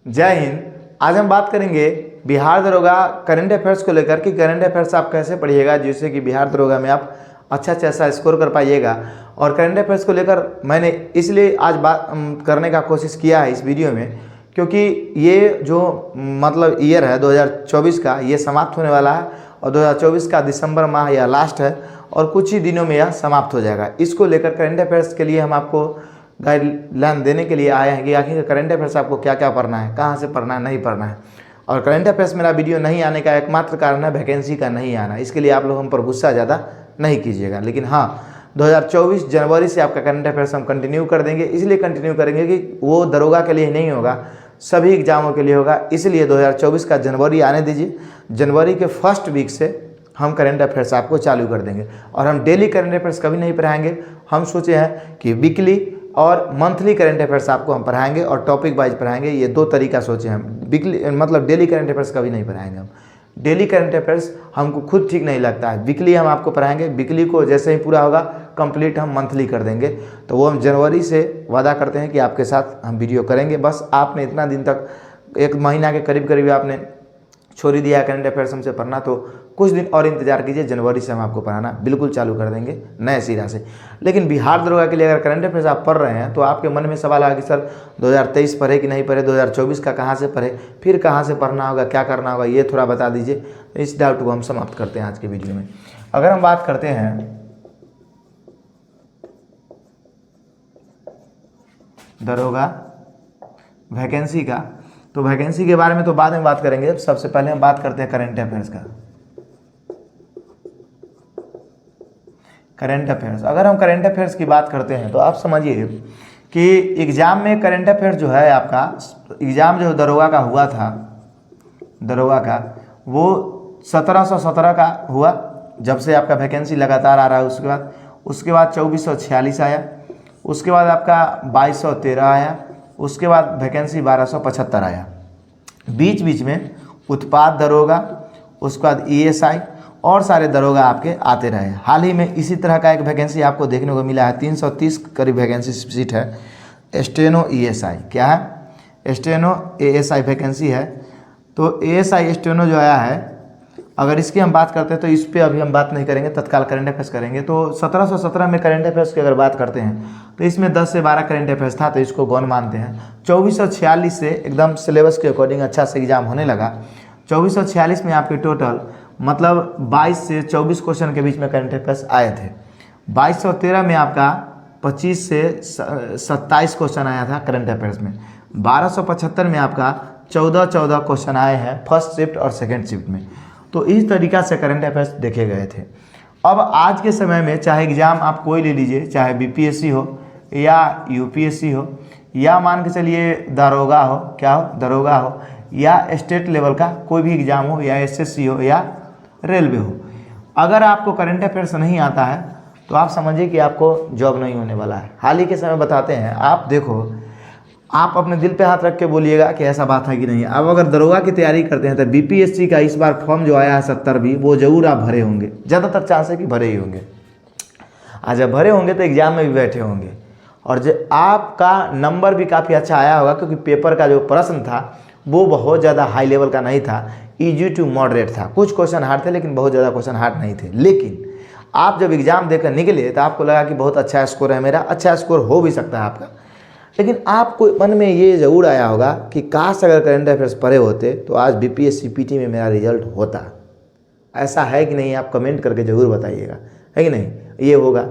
जय हिंद। आज हम बात करेंगे बिहार दरोगा करंट अफेयर्स को लेकर कि करंट अफेयर्स आप कैसे पढ़िएगा जिससे कि बिहार दरोगा में आप अच्छा ऐसा स्कोर कर पाइएगा। और करंट अफेयर्स को लेकर मैंने इसलिए आज बात करने का कोशिश किया है इस वीडियो में, क्योंकि ये जो मतलब ईयर है 2024 का, ये समाप्त होने वाला है और 2024 का दिसंबर माह या लास्ट है और कुछ ही दिनों में यह समाप्त हो जाएगा। इसको लेकर करंट अफेयर्स के लिए हम आपको गाइडलाइन देने के लिए आए हैं कि आखिर करंट अफेयर्स आपको क्या क्या पढ़ना है, कहाँ से पढ़ना है, नहीं पढ़ना है। और करंट अफेयर्स मेरा वीडियो नहीं आने का एकमात्र कारण है वैकेंसी का नहीं आना। इसके लिए आप लोग हम पर गुस्सा ज़्यादा नहीं कीजिएगा, लेकिन हाँ 2024 जनवरी से आपका करंट अफेयर्स हम कंटिन्यू कर देंगे। इसलिए कंटिन्यू करेंगे कि वो दरोगा के लिए नहीं होगा, सभी एग्जामों के लिए होगा। इसलिए 2024 का जनवरी आने दीजिए। जनवरी के फर्स्ट वीक से हम करंट अफेयर्स आपको चालू कर देंगे और हम डेली करंट अफेयर्स कभी नहीं पढ़ाएंगे। हम सोचे हैं कि वीकली और मंथली करंट अफेयर्स आपको हम पढ़ाएंगे और टॉपिक वाइज पढ़ाएंगे। ये दो तरीका सोचे हम। वीकली मतलब डेली करंट अफेयर्स कभी नहीं पढ़ाएंगे हम। डेली करंट अफेयर्स हमको खुद ठीक नहीं लगता है। वीकली हम आपको पढ़ाएंगे। वीकली को जैसे ही पूरा होगा कंप्लीट हम मंथली कर देंगे। तो वो हम जनवरी से वादा करते हैं कि आपके साथ हम वीडियो करेंगे। बस आपने इतना दिन तक एक महीना के करीब आपने छोड़ ही दिया करंट अफेयर्स हमसे पढ़ना, तो कुछ दिन और इंतजार कीजिए। जनवरी से हम आपको पढ़ाना बिल्कुल चालू कर देंगे नए सिरा से। लेकिन बिहार दरोगा के लिए अगर करंट अफेयर्स आप पढ़ रहे हैं तो आपके मन में सवाल आया कि सर 2023 पढ़े कि नहीं पढ़े, 2024 का कहाँ से पढ़े, फिर कहाँ से पढ़ना होगा, क्या करना होगा, ये थोड़ा बता दीजिए। इस डाउट को हम समाप्त करते हैं आज के वीडियो में। अगर हम बात करते हैं दरोगा वैकेंसी का, तो वैकेंसी के बारे में तो बाद में बात करेंगे। सबसे पहले हम बात करते हैं करंट अफेयर्स का। करंट अफेयर्स, अगर हम करंट अफेयर्स की बात करते हैं तो आप समझिए कि एग्ज़ाम में करंट अफेयर्स जो है आपका एग्ज़ाम जो दरोगा का हुआ था, दरोगा का वो 1717 का हुआ जब से आपका वैकेंसी लगातार आ रहा है। उसके बाद 2446 आया, उसके बाद आपका 2213 आया, उसके बाद वैकेंसी 1275 आया। बीच बीच में उत्पाद दरोगा, उसके बाद ESI और सारे दरोगा आपके आते रहे। हाल ही में इसी तरह का एक वैकेंसी आपको देखने को मिला है। 330 करीब वैकेंसी सीट है। स्टेनो ESI क्या है? स्टेनो ASI वैकेंसी है। तो ASI स्टेनो जो आया है, अगर इसकी हम बात करते हैं तो इस पर अभी हम बात नहीं करेंगे, तत्काल करंट अफेयर्स करेंगे। तो 1717 में करंट अफेयर्स की अगर बात करते हैं तो इसमें 10 से 12 करंट अफेयर्स था, तो इसको गौन मानते हैं। 2446 से एकदम सिलेबस के अकॉर्डिंग अच्छा से एग्जाम होने लगा। 2446 में आपके टोटल मतलब 22 से 24 क्वेश्चन के बीच में करंट अफेयर्स आए थे। 2213 में आपका 25 से 27 क्वेश्चन आया था करंट अफेयर्स में। 1275 में आपका 14 क्वेश्चन आए हैं फर्स्ट शिफ्ट और सेकेंड शिफ्ट में। तो इस तरीक़ा से करंट अफेयर्स देखे गए थे। अब आज के समय में चाहे एग्ज़ाम आप कोई ले लीजिए, चाहे BPSC हो या UPSC हो या मान के चलिए दरोगा हो, क्या हो, दरोगा हो, या स्टेट लेवल का कोई भी एग्ज़ाम हो, या SSC हो या रेलवे हो, अगर आपको करंट अफेयर्स नहीं आता है तो आप समझिए कि आपको जॉब नहीं होने वाला है। हाल ही के समय बताते हैं, आप देखो, आप अपने दिल पे हाथ रख के बोलिएगा कि ऐसा बात है कि नहीं। अब अगर दरोगा की तैयारी करते हैं तो BPSC का इस बार फॉर्म जो आया है 70 भी, वो जरूर आप भरे होंगे। ज़्यादातर चांस है कि भरे ही होंगे। आज जब भरे होंगे तो एग्ज़ाम में भी बैठे होंगे और जो आपका नंबर भी काफ़ी अच्छा आया होगा, क्योंकि पेपर का जो प्रश्न था वो बहुत ज़्यादा हाई लेवल का नहीं था, ईजी टू मॉडरेट था। कुछ क्वेश्चन हार्ड थे लेकिन बहुत ज़्यादा क्वेश्चन हार्ड नहीं थे। लेकिन आप जब एग्ज़ाम देकर निकले तो आपको लगा कि बहुत अच्छा स्कोर है मेरा, अच्छा स्कोर हो भी सकता है आपका। लेकिन आपको मन में ये ज़रूर आया होगा कि काश अगर करंट अफेयर्स पढ़े होते तो आज BPSC PT में मेरा रिजल्ट होता। ऐसा है कि नहीं? आप कमेंट करके ज़रूर बताइएगा, है कि नहीं? ये होगा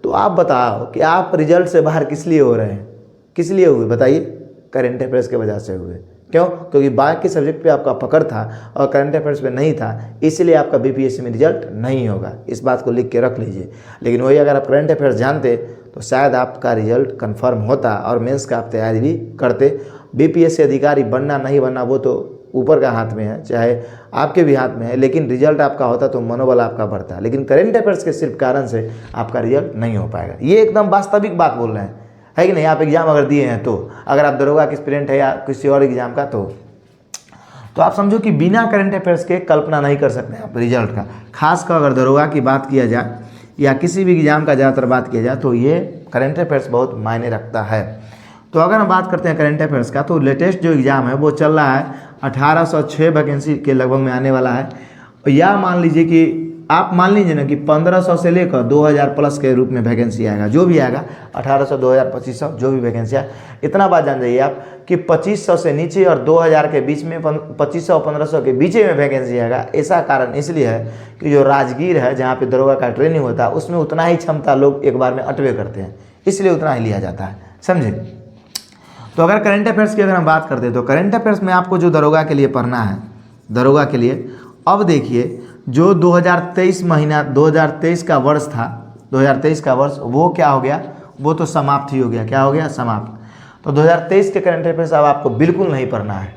तो आप बताओ कि आप रिजल्ट से बाहर किस लिए हो रहे हैं, किस लिए हुए बताइए? करंट अफेयर्स की वजह से हुए। क्यों? क्योंकि बाकी सब्जेक्ट पे आपका पकड़ था और करंट अफेयर्स पे नहीं था, इसलिए आपका BPSC में रिजल्ट नहीं होगा। इस बात को लिख के रख लीजिए। लेकिन वही अगर आप करंट अफेयर्स जानते तो शायद आपका रिजल्ट कंफर्म होता और मेंस का आप तैयारी भी करते। BPSC अधिकारी बनना नहीं बनना वो तो ऊपर का हाथ में है, चाहे आपके भी हाथ में है, लेकिन रिजल्ट आपका होता तो मनोबल आपका बढ़ता। लेकिन करंट अफेयर्स के सिर्फ कारण से आपका रिजल्ट नहीं हो पाएगा। ये एकदम वास्तविक बात बोल रहे हैं, है कि नहीं? आप एग्ज़ाम अगर दिए हैं तो, अगर आप दरोगा के एस्पिरेंट है या किसी और एग्ज़ाम का, तो आप समझो कि बिना करंट अफेयर्स के कल्पना नहीं कर सकते आप रिजल्ट का। खासकर अगर दरोगा की बात किया जाए या किसी भी एग्ज़ाम का ज़्यादातर बात किया जाए तो ये करंट अफेयर्स बहुत मायने रखता है। तो अगर हम बात करते हैं करंट अफेयर्स का, तो लेटेस्ट जो एग्ज़ाम है वो चल रहा है 1806 वैकेंसी के लगभग में आने वाला है। या मान लीजिए कि आप मान लीजिए ना कि 1500 से लेकर 2000 प्लस के रूप में वैकेंसी आएगा, जो भी आएगा 1800, 2000, 2500 जो भी वैकेंसी आए। इतना बात जान जाइए आप कि 2500 से नीचे और 2000 के बीच में, 2500 और 1500 के बीच में वैकेंसी आएगा। ऐसा कारण इसलिए है कि जो राजगीर है जहाँ पे दरोगा का ट्रेनिंग होता है उसमें उतना ही क्षमता लोग एक बार में अटवे करते हैं, इसलिए उतना ही लिया जाता है, समझे। तो अगर करंट अफेयर्स की अगर हम बात करते हैं तो करंट अफेयर्स में आपको जो दरोगा के लिए पढ़ना है, दरोगा के लिए अब देखिए जो 2023 महीना 2023 का वर्ष था, 2023 का वर्ष वो क्या हो गया, वो तो समाप्त ही हो गया। क्या हो गया, समाप्त। तो 2023 के करंट अफेयर्स अब आपको बिल्कुल नहीं पढ़ना है।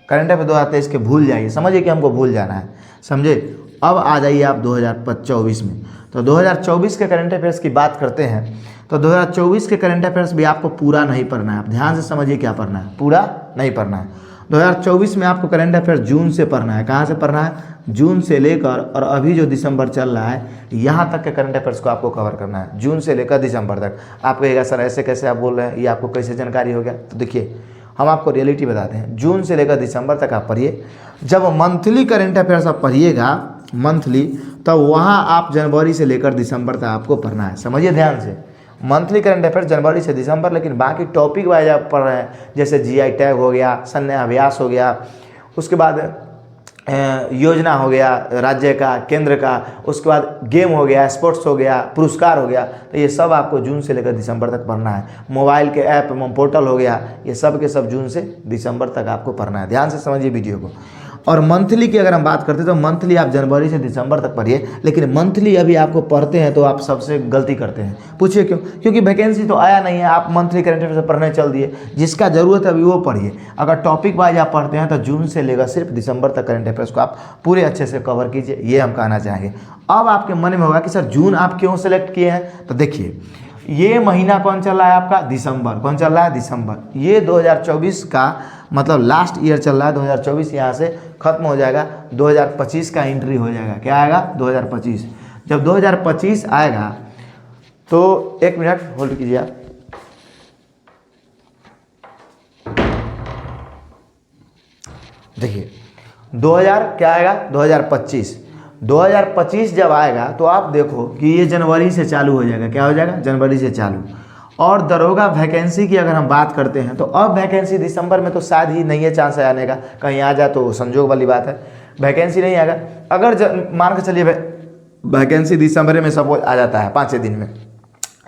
करंट अफेयर 2023 के भूल जाइए, समझिए कि हमको भूल जाना है, समझे। अब आ जाइए आप 2024 में। तो 2024 के करंट अफेयर्स की बात करते हैं तो 2024 के करंट अफेयर्स भी आपको पूरा नहीं पढ़ना है। आप ध्यान से समझिए क्या पढ़ना है, पूरा नहीं पढ़ना है। 2024 में आपको करंट अफेयर जून से पढ़ना है। कहाँ से पढ़ना है, जून से लेकर और अभी जो दिसंबर चल रहा है यहाँ तक के करंट अफेयर्स को आपको कवर करना है, जून से लेकर दिसंबर तक। आप कहिएगा सर ऐसे कैसे आप बोल रहे हैं, ये आपको कैसे जानकारी हो गया। तो देखिए हम आपको रियलिटी बताते हैं, जून से लेकर दिसंबर तक आप पढ़िए। जब मंथली करंट अफेयर्स आप पढ़िएगा मंथली, तब वहाँ आप जनवरी से लेकर दिसंबर तक आपको पढ़ना है, समझिए ध्यान से। मंथली करंट अफेयर्स जनवरी से दिसंबर, लेकिन बाकी टॉपिक वाइज आप पढ़ रहे हैं, जैसे जीआई टैग हो गया, सैन्य अभ्यास हो गया, उसके बाद योजना हो गया राज्य का, केंद्र का, उसके बाद गेम हो गया, स्पोर्ट्स हो गया, पुरस्कार हो गया। तो ये सब आपको जून से लेकर दिसंबर तक पढ़ना है। मोबाइल के ऐप पोर्टल हो गया, ये सब के सब जून से दिसंबर तक आपको पढ़ना है। ध्यान से समझिए वीडियो को। और मंथली की अगर हम बात करते हैं तो मंथली आप जनवरी से दिसंबर तक पढ़िए, लेकिन मंथली अभी आपको पढ़ते हैं तो आप सबसे गलती करते हैं। पूछिए क्यों, क्योंकि वैकेंसी तो आया नहीं है, आप मंथली करंट अफेयर से पढ़ने चल दिए। जिसका जरूरत है अभी वो पढ़िए। अगर टॉपिक वाइज आप पढ़ते हैं तो जून से लेकर सिर्फ दिसंबर तक करंट अफेयर्स को आप पूरे अच्छे से कवर कीजिए, ये हम कहना चाहेंगे। अब आपके मन में होगा कि सर जून आप क्यों सेलेक्ट किए हैं, तो देखिए ये महीना कौन चल रहा है आपका, दिसंबर। कौन चल रहा है, दिसंबर। ये 2024 का मतलब लास्ट ईयर चल रहा है, 2024 यहाँ से खत्म हो जाएगा, 2025 का एंट्री हो जाएगा। क्या आएगा, 2025। जब 2025 आएगा तो एक मिनट होल्ड कीजिए आप। देखिए 2000 क्या आएगा, 2025। 2025 जब आएगा तो आप देखो कि ये जनवरी से चालू हो जाएगा। क्या हो जाएगा, जनवरी से चालू। और दरोगा वैकेंसी की अगर हम बात करते हैं तो अब वैकेंसी दिसंबर में तो शायद ही नहीं है चांस है आने का, कहीं आ जाए तो संजोग वाली बात है, वैकेंसी नहीं आएगा। अगर मान के चलिए वैकेंसी दिसंबर में सपोज आ जाता है 5-6 दिन में,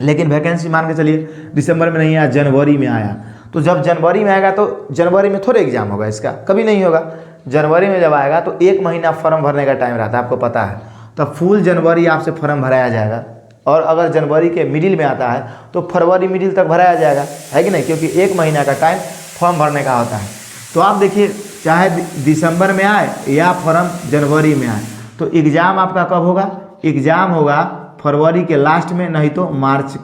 लेकिन वैकेंसी मान के चलिए दिसंबर में नहीं आया, जनवरी में आया, तो जब जनवरी में आएगा तो जनवरी में थोड़े एग्जाम होगा, इसका कभी नहीं होगा। जनवरी में जब आएगा तो 1 महीना फॉर्म भरने का टाइम रहता है, आपको पता है। तब फुल जनवरी आपसे फॉर्म भराया जाएगा, और अगर जनवरी के मिडिल में आता है तो फरवरी मिडिल तक भराया जाएगा, है कि नहीं, क्योंकि 1 महीना का टाइम फॉर्म भरने का होता है। तो आप देखिए चाहे दिसंबर में आए या फॉर्म जनवरी में आए, तो एग्ज़ाम आपका कब होगा, एग्ज़ाम होगा फरवरी के लास्ट में, नहीं तो मार्च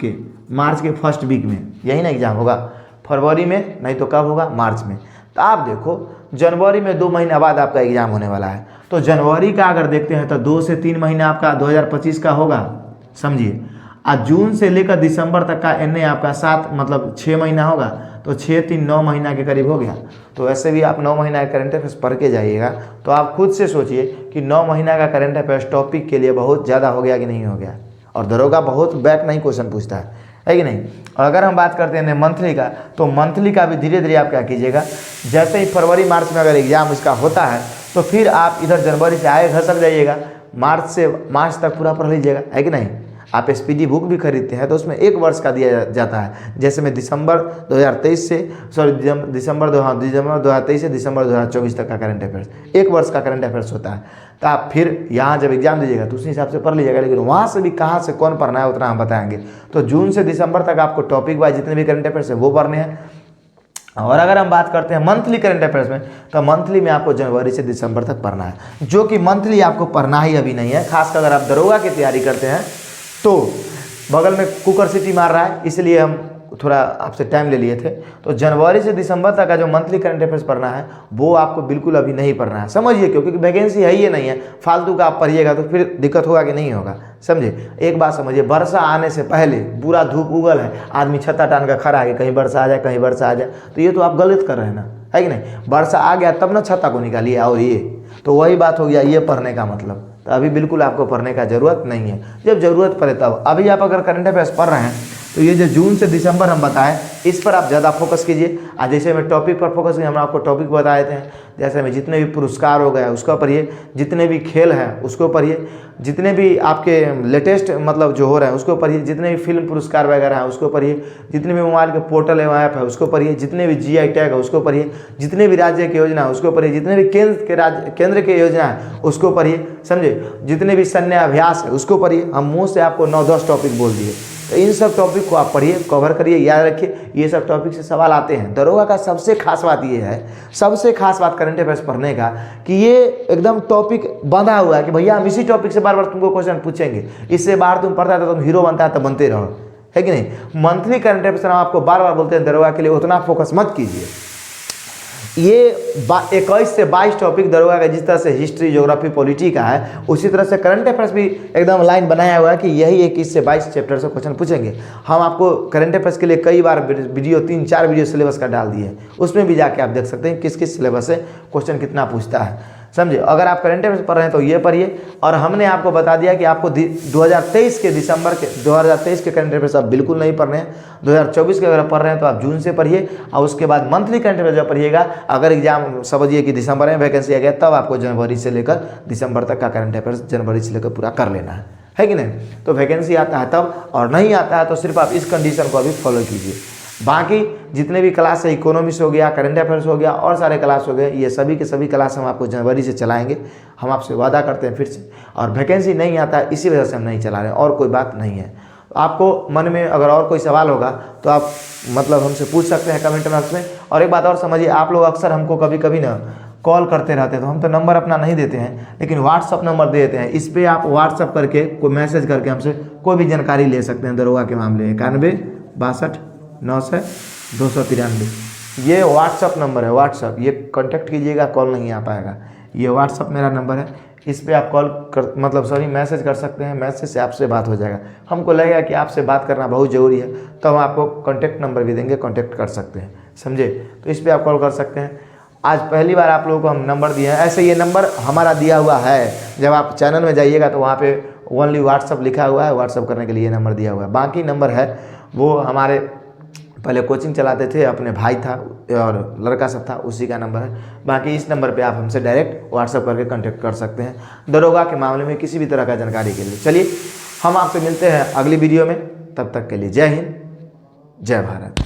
के फर्स्ट वीक में, यही ना एग्ज़ाम होगा, फरवरी में, नहीं तो कब होगा, मार्च में। तो आप देखो जनवरी में 2 महीना बाद आपका एग्ज़ाम होने वाला है, तो जनवरी का अगर देखते हैं तो 2 से 3 महीना आपका 2025 का होगा, समझिए। आज जून से लेकर दिसंबर तक का एन आपका 7 मतलब 6 महीना होगा, तो 6-3-9 महीना के करीब हो गया। तो वैसे भी आप 9 महीना का करंट अफेयर्स पढ़ के जाइएगा, तो आप खुद से सोचिए कि 9 महीना का करंट अफेयर्स टॉपिक के लिए बहुत ज़्यादा हो गया कि नहीं हो गया। और दरोगा बहुत बैक नहीं क्वेश्चन पूछता है कि नहीं। और अगर हम बात करते हैं मंथली का, तो मंथली का भी धीरे धीरे आप क्या कीजिएगा, जैसे ही फरवरी मार्च में अगर एग्ज़ाम इसका होता है तो फिर आप इधर जनवरी से आगे घसक जाइएगा, मार्च तक पूरा पढ़ लीजिएगा, है कि नहीं। आप एसपीडी बुक भी खरीदते हैं तो उसमें 1 वर्ष का दिया जाता है, जैसे में दिसंबर 2023 से दिसंबर 2023 से दिसंबर 2024 तक का करंट अफेयर्स 1 वर्ष का करंट अफेयर्स होता है। तो आप फिर यहाँ जब एग्जाम दीजिएगा तो उसी हिसाब से पढ़ लीजिएगा, लेकिन वहाँ से भी कहाँ से कौन पढ़ना है उतना हम बताएंगे। तो जून से दिसंबर तक आपको टॉपिक वाइज जितने भी करंट अफेयर्स है वो पढ़ने हैं। और अगर हम बात करते हैं मंथली करंट अफेयर्स में, तो मंथली में आपको जनवरी से दिसंबर तक पढ़ना है, जो कि मंथली आपको पढ़ना ही अभी नहीं है। खासकर अगर आप दरोगा की तैयारी करते हैं तो बगल में कुकर सीटी मार रहा है, इसलिए हम थोड़ा आपसे टाइम ले लिए थे। तो जनवरी से दिसंबर तक का जो मंथली करंट अफेयर्स पढ़ना है वो आपको बिल्कुल अभी नहीं पढ़ना है, समझिए क्योंकि वैकेंसी है ही नहीं है, फालतू का आप पढ़िएगा तो फिर दिक्कत होगा कि नहीं होगा, समझे। एक बात समझिए, वर्षा आने से पहले पूरा धूप उगल है, आदमी छत्ता टान कर खड़ा है, कहीं वर्षा आ जाए कहीं वर्षा आ जाए, तो ये तो आप गलत कर रहे हैं ना, है कि नहीं। वर्षा आ गया तब ना छत्ता को निकालिए, और ये तो वही बात हो गया ये पढ़ने का मतलब। तो अभी बिल्कुल आपको पढ़ने का ज़रूरत नहीं है, जब ज़रूरत पड़े तब। अभी आप अगर करंट अफेयर्स पढ़ रहे हैं तो ये जो जून से दिसंबर हम बताएं इस पर आप ज़्यादा फोकस कीजिए। आज जैसे मैं टॉपिक पर फोकस किया, हम आपको टॉपिक बताए थे, जैसे में जितने भी पुरस्कार हो गए उसको पढ़िए, जितने भी खेल हैं उसको पढ़िए, जितने भी आपके लेटेस्ट मतलब जो हो रहे हैं उसको पढ़िए, जितने भी फिल्म पुरस्कार वगैरह हैं उसको पढ़िए, जितने भी मोबाइल के पोर्टल एवं ऐप है उसको पढ़िए, जितने भी GI टैग है उसको पढ़िए, जितने भी राज्य की योजना है उसको पढ़िए, जितने भी केंद्र की योजना है उसको पढ़िए, समझे, जितने भी सैन्य अभ्यास है उसको पढ़िए। हम मुँह से आपको 9-10 टॉपिक बोल दिए, तो इन सब टॉपिक को आप पढ़िए, कवर करिए, याद रखिए, ये सब टॉपिक से सवाल आते हैं। दरोगा का सबसे खास बात ये है, सबसे खास बात करंट अफेयर्स पढ़ने का, कि ये एकदम टॉपिक बंधा हुआ है कि भैया हम इसी टॉपिक से बार बार तुमको क्वेश्चन पूछेंगे, इससे बाहर तुम पढ़ता है तो तुम हीरो बनता है तो बनते रहो, है कि नहीं। मंथली करंट अफेयर्स हम आपको बार बार बोलते हैं, दरोगा के लिए उतना फोकस मत कीजिए। ये 21 से 22 टॉपिक दरोगा का जिस तरह से हिस्ट्री, ज्योग्राफी, पॉलिटी का है, उसी तरह से करंट अफेयर्स भी एकदम लाइन बनाया हुआ है कि यही 21 से 22 चैप्टर से क्वेश्चन पूछेंगे। हम आपको करंट अफेयर्स के लिए कई बार वीडियो 3-4 वीडियो सिलेबस का डाल दिए, उसमें भी जाके आप देख सकते हैं किस किस सिलेबस से क्वेश्चन कितना पूछता है, समझे। अगर आप करंट अफेयर्स पढ़ रहे हैं तो ये पढ़िए। और हमने आपको बता दिया कि आपको 2023 के दिसंबर के 2023 के करंट अफेयर्स आप बिल्कुल नहीं पढ़ रहे हैं। 2024 के अगर पढ़ रहे हैं तो आप जून से पढ़िए, और उसके बाद मंथली करंट अफेयर्स जब पढ़िएगा, अगर एग्जाम समझिए कि दिसंबर में वैकेंसी आ गया, तब आपको जनवरी से लेकर दिसंबर तक का करंट अफेयर्स जनवरी से लेकर पूरा कर लेना है कि नहीं। तो वैकेंसी आता है तब, और नहीं आता है तो सिर्फ आप इस कंडीशन को अभी फॉलो कीजिए। बाकी जितने भी क्लास है, इकोनॉमिक्स हो गया, करंट अफेयर्स हो गया, और सारे क्लास हो गए, ये सभी के सभी क्लास हम आपको जनवरी से चलाएंगे। हम आपसे वादा करते हैं फिर से, और वैकेंसी नहीं आता है इसी वजह से हम नहीं चला रहे हैं, और कोई बात नहीं है। आपको मन में अगर और कोई सवाल होगा तो आप मतलब हमसे पूछ सकते हैं कमेंट बॉक्स में। और एक बात और समझिए, आप लोग अक्सर हमको कभी कभी ना कॉल करते रहते हैं, तो हम तो नंबर अपना नहीं देते हैं, लेकिन व्हाट्सअप नंबर दे देते हैं। इस पर आप व्हाट्सअप करके कोई मैसेज करके हमसे कोई भी जानकारी ले सकते हैं दरोगा के मामले में। 91 62 900 293, ये व्हाट्सअप नंबर है, व्हाट्सअप, ये कांटेक्ट कीजिएगा, कॉल नहीं आ पाएगा। ये व्हाट्सअप मेरा नंबर है, इस पे आप कॉल कर मतलब मैसेज कर सकते हैं, मैसेज से आपसे बात हो जाएगा। हमको लगेगा कि आपसे बात करना बहुत ज़रूरी है तो हम आपको कॉन्टैक्ट नंबर भी देंगे, कॉन्टैक्ट कर सकते हैं, समझे। तो इस पर आप कॉल कर सकते हैं। आज पहली बार आप लोगों को हम नंबर दिए हैं, ऐसे ये नंबर हमारा दिया हुआ है, जब आप चैनल में जाइएगा तो वहाँ पे ओनली व्हाट्सअप लिखा हुआ है, व्हाट्सअप करने के लिए नंबर दिया हुआ है। बाकी नंबर है वो हमारे पहले कोचिंग चलाते थे, अपने भाई था और लड़का सब था, उसी का नंबर है। बाकी इस नंबर पे आप हमसे डायरेक्ट व्हाट्सअप करके कांटेक्ट कर सकते हैं दरोगा के मामले में किसी भी तरह का जानकारी के लिए। चलिए हम आपसे मिलते हैं अगली वीडियो में, तब तक के लिए जय हिंद, जय भारत।